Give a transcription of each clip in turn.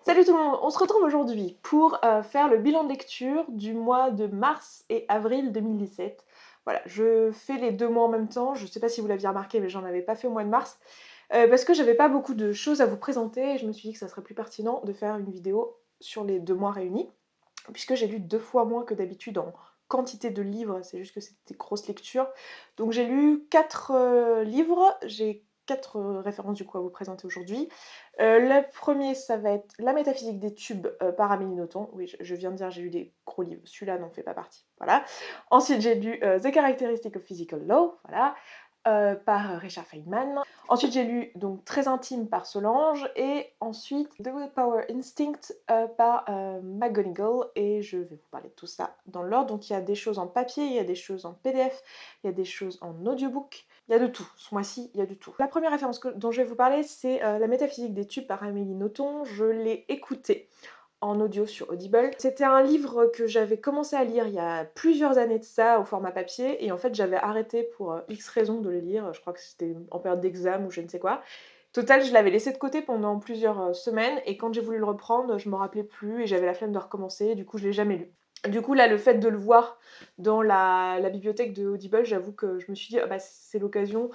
Salut tout le monde, on se retrouve aujourd'hui pour faire le bilan de lecture du mois de mars et avril 2017. Voilà, je fais les 2 mois en même temps, je sais pas si vous l'aviez remarqué mais j'en avais pas fait au mois de mars, parce que j'avais pas beaucoup de choses à vous présenter et je me suis dit que ça serait plus pertinent de faire une vidéo sur les 2 mois réunis, puisque j'ai lu 2 fois moins que d'habitude en quantité de livres, c'est juste que c'était des grosses lectures. Donc j'ai lu 4 livres, j'ai 4 références du coup à vous présenter aujourd'hui. Le premier, ça va être La métaphysique des tubes par Amélie Nothomb. Oui, je viens de dire, j'ai lu des gros livres, celui-là n'en fait pas partie. Voilà. Ensuite, j'ai lu The Characteristics of Physical Law, voilà, par Richard Feynman. Ensuite, j'ai lu donc Très intime par Solange, et ensuite The Willpower Instinct par McGonigal, et je vais vous parler de tout ça dans l'ordre. Donc il y a des choses en papier, il y a des choses en PDF, il y a des choses en audiobook, il y a de tout. Ce mois-ci, il y a de tout. La première référence dont je vais vous parler, c'est La métaphysique des tubes par Amélie Nothomb. Je l'ai écouté en audio sur Audible. C'était un livre que j'avais commencé à lire il y a plusieurs années de ça, au format papier, et en fait j'avais arrêté pour X raisons de le lire, je crois que c'était en période d'examen ou je ne sais quoi. Total, je l'avais laissé de côté pendant plusieurs semaines, et quand j'ai voulu le reprendre, je me rappelais plus, et j'avais la flemme de recommencer, du coup je l'ai jamais lu. Du coup là, le fait de le voir dans la bibliothèque de Audible, j'avoue que je me suis dit, ah bah c'est l'occasion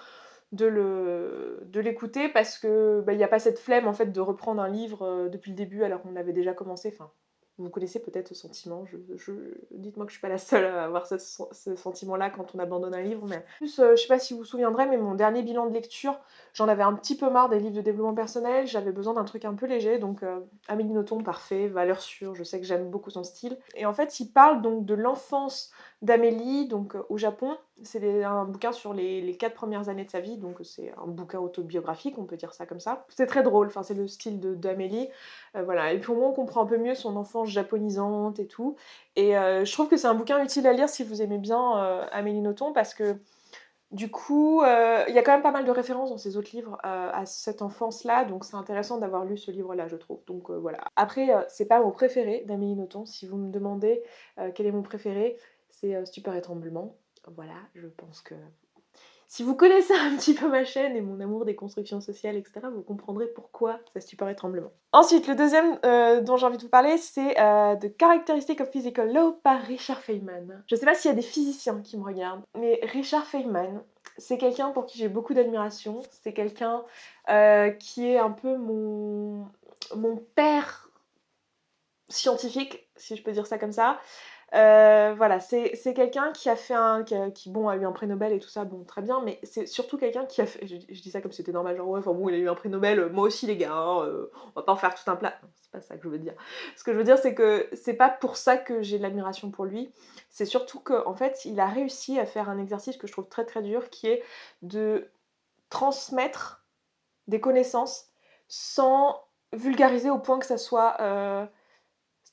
de l'écouter, parce que bah, y a pas cette flemme en fait de reprendre un livre depuis le début alors qu'on avait déjà commencé. Enfin, vous connaissez peut-être ce sentiment, dites-moi que je suis pas la seule à avoir ce sentiment-là quand on abandonne un livre. Mais en plus, je sais pas si vous vous souviendrez, mais mon dernier bilan de lecture, j'en avais un petit peu marre des livres de développement personnel, j'avais besoin d'un truc un peu léger, donc Amélie Nothomb, parfait, valeur sûre, je sais que j'aime beaucoup son style. Et en fait, il parle donc de l'enfance d'Amélie, donc au Japon. C'est un bouquin sur les 4 premières années de sa vie, donc c'est un bouquin autobiographique, on peut dire ça comme ça. C'est très drôle, enfin, c'est le style d'Amélie. Voilà. Et puis au moins on comprend un peu mieux son enfance japonisante et tout. Et je trouve que c'est un bouquin utile à lire si vous aimez bien Amélie Nothomb, parce que du coup, il y a quand même pas mal de références dans ses autres livres à cette enfance-là, donc c'est intéressant d'avoir lu ce livre-là, je trouve. Donc voilà. Après, c'est pas mon préféré d'Amélie Nothomb. Si vous me demandez quel est mon préféré, c'est Stupeur et Tremblement. Voilà, je pense que si vous connaissez un petit peu ma chaîne et mon amour des constructions sociales, etc., vous comprendrez pourquoi ça Stupeur et Tremblement. Ensuite, le deuxième dont j'ai envie de vous parler, c'est The Characteristics of Physical Law par Richard Feynman. Je sais pas s'il y a des physiciens qui me regardent, mais Richard Feynman, c'est quelqu'un pour qui j'ai beaucoup d'admiration. C'est quelqu'un qui est un peu mon père scientifique, si je peux dire ça comme ça. Voilà, c'est quelqu'un qui a fait bon, a eu un prix Nobel et tout ça, bon, très bien, mais c'est surtout quelqu'un qui a fait, je dis ça comme si c'était normal, genre ouais, enfin bon, il a eu un prix Nobel, moi aussi les gars, hein, on va pas en faire tout un plat. Non, c'est pas ça que je veux dire. Ce que je veux dire, c'est que c'est pas pour ça que j'ai de l'admiration pour lui, c'est surtout qu'en fait, il a réussi à faire un exercice que je trouve très très dur, qui est de transmettre des connaissances sans vulgariser au point que ça soit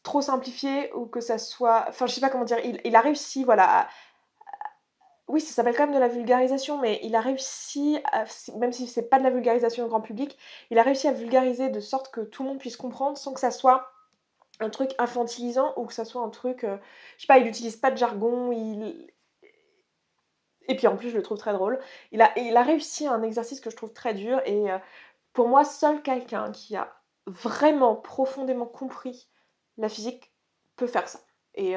trop simplifié, ou que ça soit... Enfin, je sais pas comment dire, il a réussi, voilà, oui, ça s'appelle quand même de la vulgarisation, mais il a réussi, même si c'est pas de la vulgarisation au grand public, il a réussi à vulgariser de sorte que tout le monde puisse comprendre sans que ça soit un truc infantilisant, ou que ça soit un truc... je sais pas, il utilise pas de jargon, et puis en plus, je le trouve très drôle. Il a réussi un exercice que je trouve très dur, et pour moi, seul quelqu'un qui a vraiment profondément compris la physique peut faire ça. Et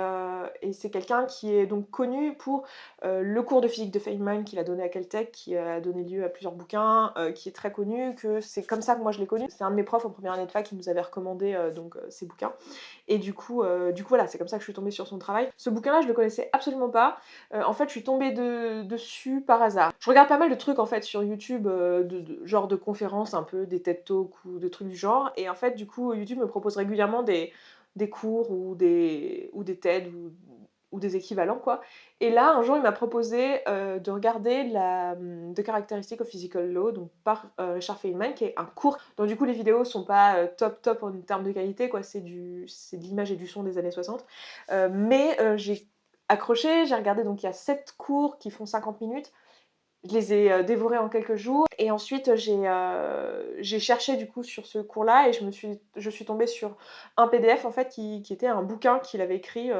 c'est quelqu'un qui est donc connu pour le cours de physique de Feynman qu'il a donné à Caltech, qui a donné lieu à plusieurs bouquins, qui est très connu, que c'est comme ça que moi je l'ai connu. C'est un de mes profs en première année de fac qui nous avait recommandé ces bouquins. Et du coup voilà, c'est comme ça que je suis tombée sur son travail. Ce bouquin-là, je le connaissais absolument pas. En fait, je suis tombée dessus par hasard. Je regarde pas mal de trucs en fait sur YouTube, genre de conférences un peu, des TED Talks ou de trucs du genre. Et en fait, du coup, YouTube me propose régulièrement des cours ou des TED ou des équivalents, quoi. Et là, un jour, il m'a proposé de regarder The Characteristics of Physical Law, donc par Richard Feynman, qui est un cours. Donc du coup, les vidéos sont pas top en termes de qualité, quoi. C'est de l'image et du son des années 60. Mais j'ai accroché, j'ai regardé, donc il y a 7 cours qui font 50 minutes. Je les ai dévorés en quelques jours et ensuite j'ai cherché du coup sur ce cours-là et je suis tombée sur un PDF en fait qui était un bouquin qu'il avait écrit,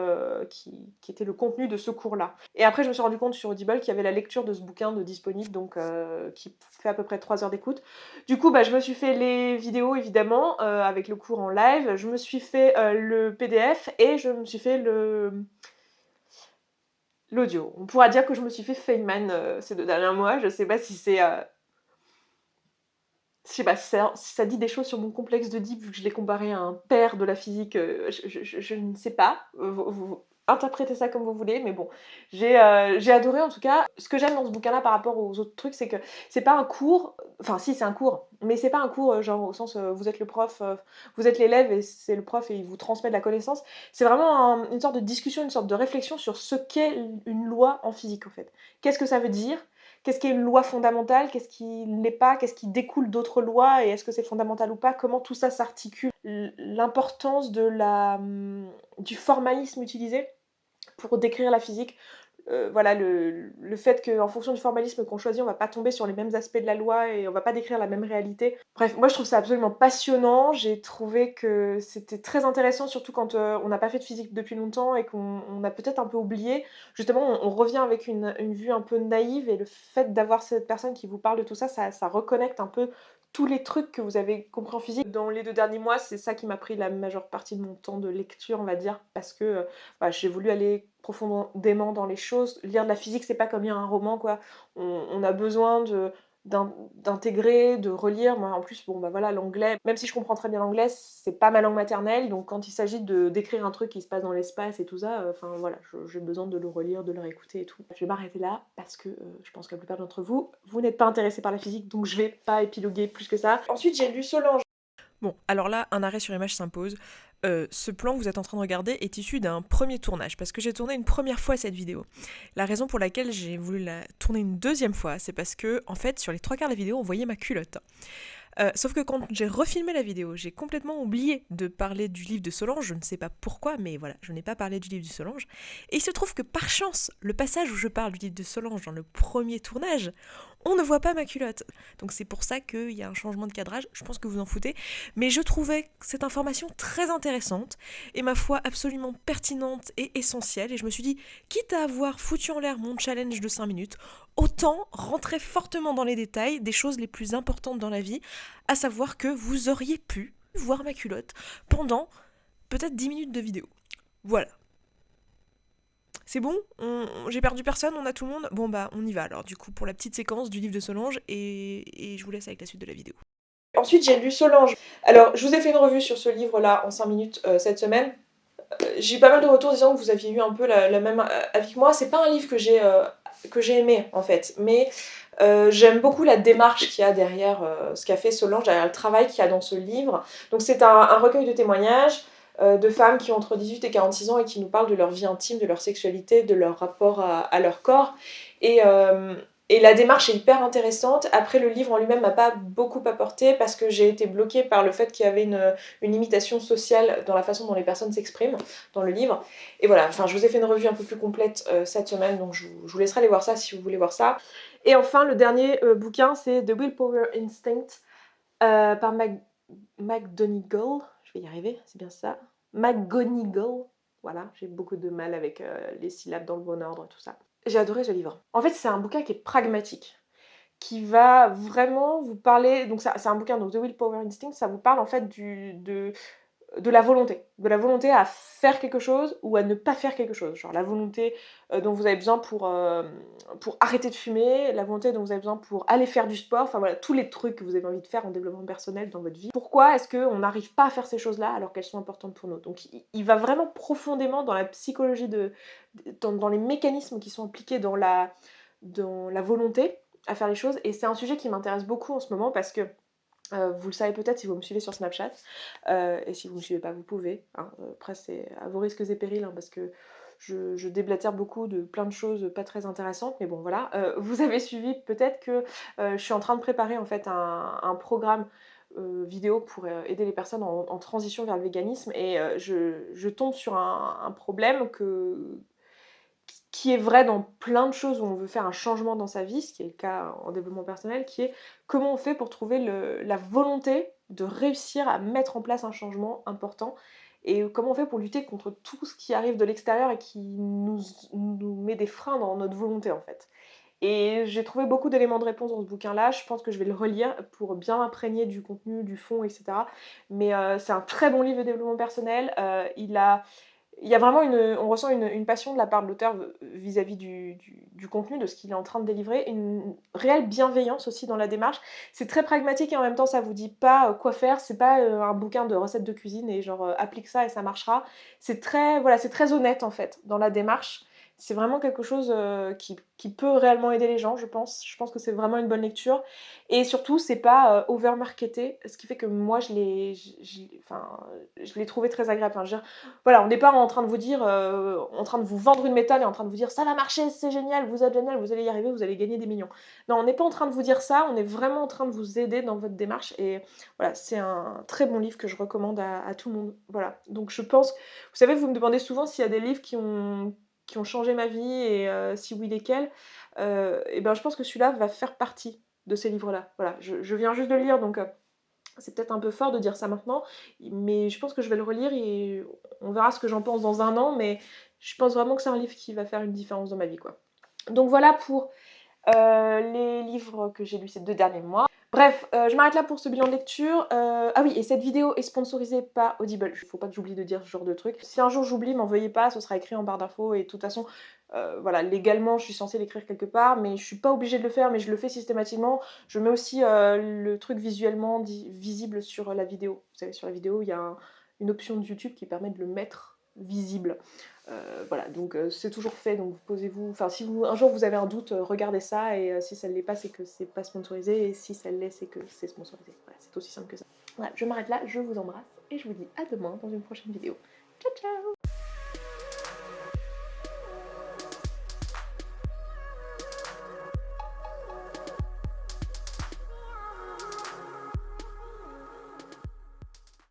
qui était le contenu de ce cours-là. Et après je me suis rendu compte sur Audible qu'il y avait la lecture de ce bouquin de disponible donc qui fait à peu près 3 heures d'écoute. Du coup, bah, je me suis fait les vidéos évidemment, avec le cours en live, je me suis fait, le PDF et je me suis fait l'audio. On pourra dire que je me suis fait Feynman ces 2 derniers mois. Je sais pas si c'est. Je sais pas si ça dit des choses sur mon complexe d'Oedipe, vu que je l'ai comparé à un père de la physique, je ne sais pas. Vous interprétez ça comme vous voulez, mais bon. J'ai adoré en tout cas. Ce que j'aime dans ce bouquin-là par rapport aux autres trucs, c'est que c'est pas un cours. Enfin, si, c'est un cours, mais c'est pas un cours genre au sens vous êtes le prof, vous êtes l'élève et c'est le prof et il vous transmet de la connaissance. C'est vraiment une sorte de discussion, une sorte de réflexion sur ce qu'est une loi en physique en fait. Qu'est-ce que ça veut dire? Qu'est-ce qui est une loi fondamentale? Qu'est-ce qui ne l'est pas? Qu'est-ce qui découle d'autres lois? Et est-ce que c'est fondamental ou pas? Comment tout ça s'articule? L'importance du formalisme utilisé pour décrire la physique. Voilà, le fait qu'en fonction du formalisme qu'on choisit, on va pas tomber sur les mêmes aspects de la loi et on va pas décrire la même réalité. Bref, moi je trouve ça absolument passionnant. J'ai trouvé que c'était très intéressant, surtout quand on n'a pas fait de physique depuis longtemps et qu'on a peut-être un peu oublié. Justement, on revient avec une vue un peu naïve et le fait d'avoir cette personne qui vous parle de tout ça, ça reconnecte un peu tous les trucs que vous avez compris en physique. Dans les 2 derniers mois, c'est ça qui m'a pris la majeure partie de mon temps de lecture, on va dire, parce que bah, j'ai voulu aller profondément dans les choses. Lire de la physique, c'est pas comme lire un roman, quoi. On a besoin d'intégrer, de relire. Moi, en plus, bon, bah voilà, l'anglais, même si je comprends très bien l'anglais, c'est pas ma langue maternelle, donc quand il s'agit d'écrire un truc qui se passe dans l'espace et tout ça, enfin voilà, j'ai besoin de le relire, de le réécouter et tout. Je vais m'arrêter là parce que je pense que la plupart d'entre vous, vous n'êtes pas intéressés par la physique, donc je vais pas épiloguer plus que ça. Ensuite, j'ai lu Solange. Bon, alors là, un arrêt sur image s'impose. Ce plan que vous êtes en train de regarder est issu d'un premier tournage, parce que j'ai tourné une première fois cette vidéo. La raison pour laquelle j'ai voulu la tourner une deuxième fois, c'est parce que, en fait, sur les 3 quarts de la vidéo, on voyait ma culotte. Sauf que quand j'ai refilmé la vidéo, j'ai complètement oublié de parler du livre de Solange, je ne sais pas pourquoi, mais voilà, je n'ai pas parlé du livre de Solange. Et il se trouve que par chance, le passage où je parle du livre de Solange dans le premier tournage, on ne voit pas ma culotte. Donc c'est pour ça qu'il y a un changement de cadrage, je pense que vous en foutez, mais je trouvais cette information très intéressante et ma foi absolument pertinente et essentielle, et je me suis dit, quitte à avoir foutu en l'air mon challenge de 5 minutes, autant rentrer fortement dans les détails des choses les plus importantes dans la vie, à savoir que vous auriez pu voir ma culotte pendant peut-être 10 minutes de vidéo. Voilà. C'est bon, j'ai perdu personne, on a tout le monde. Bon bah on y va alors du coup pour la petite séquence du livre de Solange et je vous laisse avec la suite de la vidéo. Ensuite, j'ai lu Solange. Alors, je vous ai fait une revue sur ce livre-là en 5 minutes cette semaine. J'ai eu pas mal de retours disant que vous aviez eu un peu la même avis que moi. C'est pas un livre que j'ai aimé en fait, mais j'aime beaucoup la démarche qu'il y a derrière ce qu'a fait Solange, derrière le travail qu'il y a dans ce livre. Donc c'est un recueil de témoignages de femmes qui ont entre 18 et 46 ans et qui nous parlent de leur vie intime, de leur sexualité, de leur rapport à leur corps. Et, euh, et la démarche est hyper intéressante. Après, le livre en lui-même m'a pas beaucoup apporté parce que j'ai été bloquée par le fait qu'il y avait une imitation sociale dans la façon dont les personnes s'expriment dans le livre. Et voilà, enfin, je vous ai fait une revue un peu plus complète cette semaine, donc je vous laisserai aller voir ça si vous voulez voir ça. Et enfin, le dernier bouquin, c'est The Willpower Instinct par McGonigal. Je vais y arriver, c'est bien ça. McGonigal. Voilà, j'ai beaucoup de mal avec les syllabes dans le bon ordre, tout ça. J'ai adoré ce livre. En fait, c'est un bouquin qui est pragmatique, qui va vraiment vous parler. Donc, c'est un bouquin, donc The Willpower Instinct, ça vous parle en fait de la volonté à faire quelque chose ou à ne pas faire quelque chose. Genre la volonté dont vous avez besoin pour arrêter de fumer, la volonté dont vous avez besoin pour aller faire du sport, enfin voilà, tous les trucs que vous avez envie de faire en développement personnel dans votre vie. Pourquoi est-ce qu'on n'arrive pas à faire ces choses-là alors qu'elles sont importantes pour nous? Donc il va vraiment profondément dans la psychologie, dans les mécanismes qui sont impliqués dans la volonté à faire les choses, et c'est un sujet qui m'intéresse beaucoup en ce moment parce que vous le savez peut-être si vous me suivez sur Snapchat, et si vous ne me suivez pas, vous pouvez. Hein. Après, c'est à vos risques et périls, hein, parce que je déblatère beaucoup de plein de choses pas très intéressantes, mais bon, voilà. Vous avez suivi peut-être que je suis en train de préparer en fait un programme vidéo pour aider les personnes en transition vers le véganisme, et je tombe sur un problème qui est vrai dans plein de choses où on veut faire un changement dans sa vie, ce qui est le cas en développement personnel, qui est comment on fait pour trouver la volonté de réussir à mettre en place un changement important et comment on fait pour lutter contre tout ce qui arrive de l'extérieur et qui nous met des freins dans notre volonté en fait. Et j'ai trouvé beaucoup d'éléments de réponse dans ce bouquin-là. Je pense que je vais le relire pour bien m'imprégner du contenu, du fond, etc. Mais c'est un très bon livre de développement personnel. Il y a vraiment on ressent une passion de la part de l'auteur vis-à-vis du contenu, de ce qu'il est en train de délivrer, une réelle bienveillance aussi dans la démarche. C'est très pragmatique et en même temps ça vous dit pas quoi faire, c'est pas un bouquin de recettes de cuisine et genre applique ça et ça marchera. C'est très, voilà, c'est très honnête en fait dans la démarche. C'est vraiment quelque chose qui peut réellement aider les gens, je pense. Je pense que c'est vraiment une bonne lecture. Et surtout, c'est pas over-marketé, ce qui fait que moi, je l'ai trouvé très agréable. Enfin, je veux dire, voilà, on n'est pas en train de vous dire, en train de vous vendre une méthode et en train de vous dire ça va marcher, c'est génial, vous êtes génial, vous allez y arriver, vous allez gagner des millions. Non, on n'est pas en train de vous dire ça, on est vraiment en train de vous aider dans votre démarche. Et voilà, c'est un très bon livre que je recommande à tout le monde. Voilà, donc je pense, vous savez, vous me demandez souvent s'il y a des livres qui ont changé ma vie et si oui, lesquels. Et ben, je pense que celui-là va faire partie de ces livres-là. Voilà, je viens juste de le lire, donc c'est peut-être un peu fort de dire ça maintenant, mais je pense que je vais le relire et on verra ce que j'en pense dans un an, mais je pense vraiment que c'est un livre qui va faire une différence dans ma vie, quoi. Donc voilà pour les livres que j'ai lus ces 2 derniers mois. Bref, je m'arrête là pour ce bilan de lecture. Ah oui, et cette vidéo est sponsorisée par Audible. Il faut pas que j'oublie de dire ce genre de truc. Si un jour j'oublie, m'en veuillez pas, ce sera écrit en barre d'infos et de toute façon, voilà, légalement, je suis censée l'écrire quelque part, mais je suis pas obligée de le faire, mais je le fais systématiquement. Je mets aussi le truc visuellement visible sur la vidéo. Vous savez, sur la vidéo, il y a une option de YouTube qui permet de le mettre visible. Voilà, donc c'est toujours fait, donc posez-vous, enfin si un jour vous avez un doute, regardez ça et si ça ne l'est pas, c'est que c'est pas sponsorisé et si ça l'est, c'est que c'est sponsorisé. Voilà, c'est aussi simple que ça. Voilà, je m'arrête là, je vous embrasse et je vous dis à demain dans une prochaine vidéo. Ciao ciao.